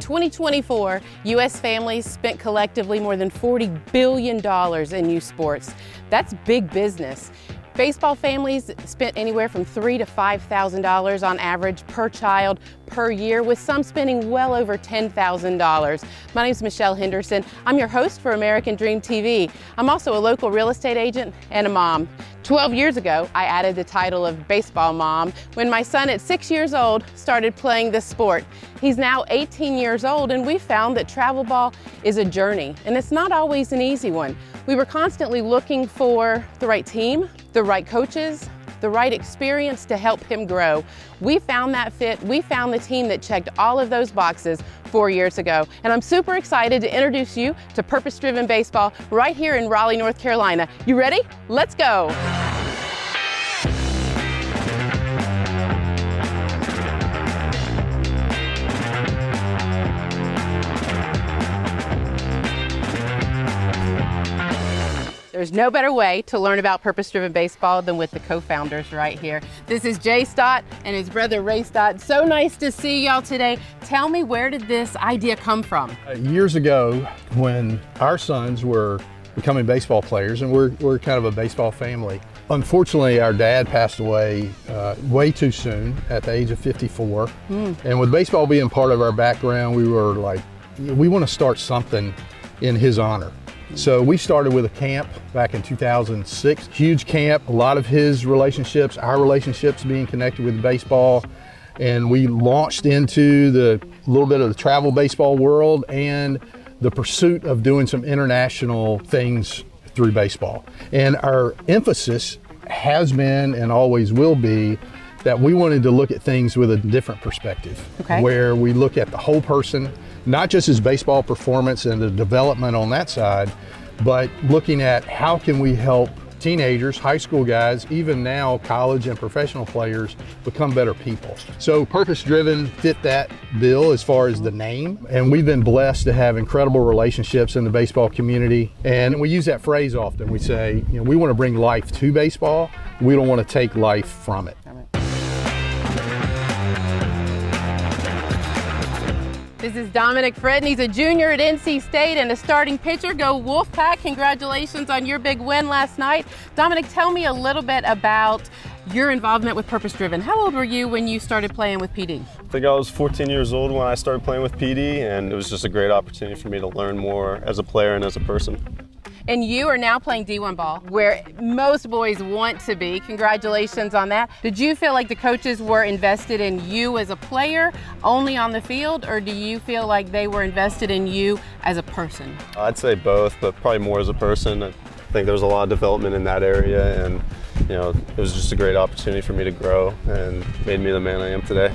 2024, U.S. families spent collectively more than $40 billion in youth sports. That's big business. Baseball families spent anywhere from $3,000 to $5,000 on average per child per year, with some spending well over $10,000. My name is Michelle Henderson. I'm your host for American Dream TV. I'm also a local real estate agent and a mom. 12 years ago, I added the title of baseball mom when my son at 6 years old started playing this sport. He's now 18 years old, and we found that travel ball is a journey, and it's not always an easy one. We were constantly looking for the right team, the right coaches, the right experience to help him grow. We found that fit. We found the team that checked all of those boxes 4 years ago. And I'm super excited to introduce you to purpose-driven baseball right here in Raleigh, North Carolina. You ready? Let's go. There's no better way to learn about purpose-driven baseball than with the co-founders right here. This is Jay Stott and his brother Ray Stott. So nice to see y'all today. Tell me, where did this idea come from? Years ago, when our sons were becoming baseball players, and we're kind of a baseball family. Unfortunately, our dad passed away way too soon at the age of 54. And with baseball being part of our background, we were like, we want to start something in his honor. So we started with a camp back in 2006, huge camp, a lot of his relationships, our relationships being connected with baseball. And we launched into the little bit of the travel baseball world and the pursuit of doing some international things through baseball. And our emphasis has been and always will be that we wanted to look at things with a different perspective, where we look at the whole person, not just his baseball performance and the development on that side, but looking at how can we help teenagers, high school guys, even now college and professional players become better people. So Purpose Driven fit that bill as far as the name, and we've been blessed to have incredible relationships in the baseball community. And we use that phrase often. We say, you know, we want to bring life to baseball. We don't want to take life from it. This is Dominic Fred, and he's a junior at NC State and a starting pitcher. Go Wolfpack. Congratulations on your big win last night. Dominic, tell me a little bit about your involvement with Purpose Driven. How old were you when you started playing with PD? I think I was 14 years old when I started playing with PD, and it was just a great opportunity for me to learn more as a player and as a person. And you are now playing D1 ball, where most boys want to be. Congratulations on that. Did you feel like the coaches were invested in you as a player, only on the field, or do you feel like they were invested in you as a person? I'd say both, but probably more as a person. I think there was a lot of development in that area, and you know, it was just a great opportunity for me to grow and made me the man I am today.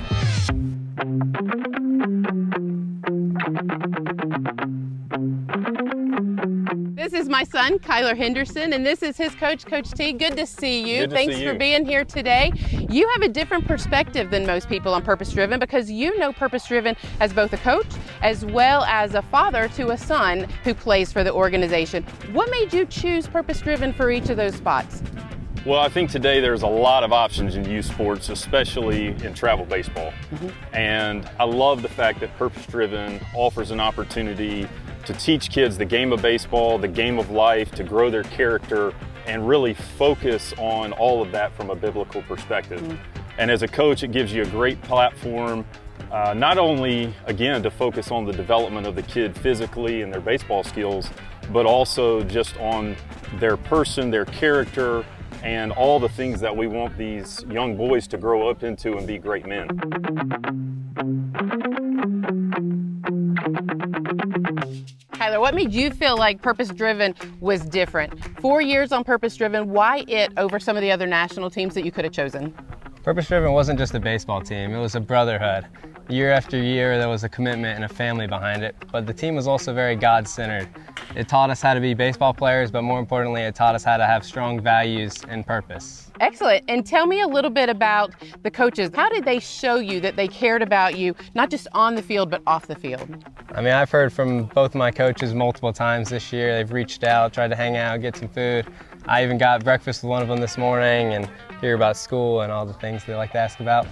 This is my son, Kyler Henderson, and this is his coach, Coach T. Good to see you. Good to Thanks see you. for being here today. You have a different perspective than most people on Purpose Driven, because you know Purpose Driven as both a coach as well as a father to a son who plays for the organization. What made you choose Purpose Driven for each of those spots? Well, I think today there's a lot of options in youth sports, especially in travel baseball. And I love the fact that Purpose Driven offers an opportunity to teach kids the game of baseball, the game of life, to grow their character, and really focus on all of that from a biblical perspective. And as a coach, it gives you a great platform, not only, again, to focus on the development of the kid physically and their baseball skills, but also just on their person, their character, and all the things that we want these young boys to grow up into and be great men. Kyler, what made you feel like Purpose Driven was different? 4 years on Purpose Driven, why it over some of the other national teams that you could have chosen? Purpose Driven wasn't just a baseball team, it was a brotherhood. Year after year, there was a commitment and a family behind it, but the team was also very God-centered. It taught us how to be baseball players, but more importantly, it taught us how to have strong values and purpose. Excellent. And tell me a little bit about the coaches. How did they show you that they cared about you, not just on the field, but off the field? I mean, I've heard from both my coaches multiple times this year. They've reached out, tried to hang out, get some food. I even got breakfast with one of them this morning and hear about school and all the things they like to ask about.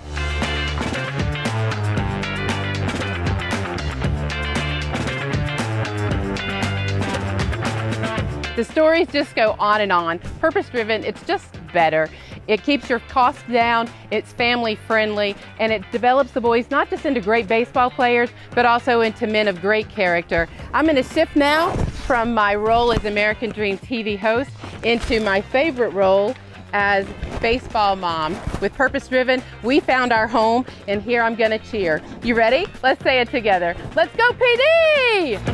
The stories just go on and on. Purpose-driven, it's just better. It keeps your costs down, it's family friendly, and it develops the boys not just into great baseball players, but also into men of great character. I'm going to shift now from my role as American Dream TV host into my favorite role as baseball mom. With Purpose Driven, we found our home, and here I'm going to cheer. You ready? Let's say it together. Let's go, PD!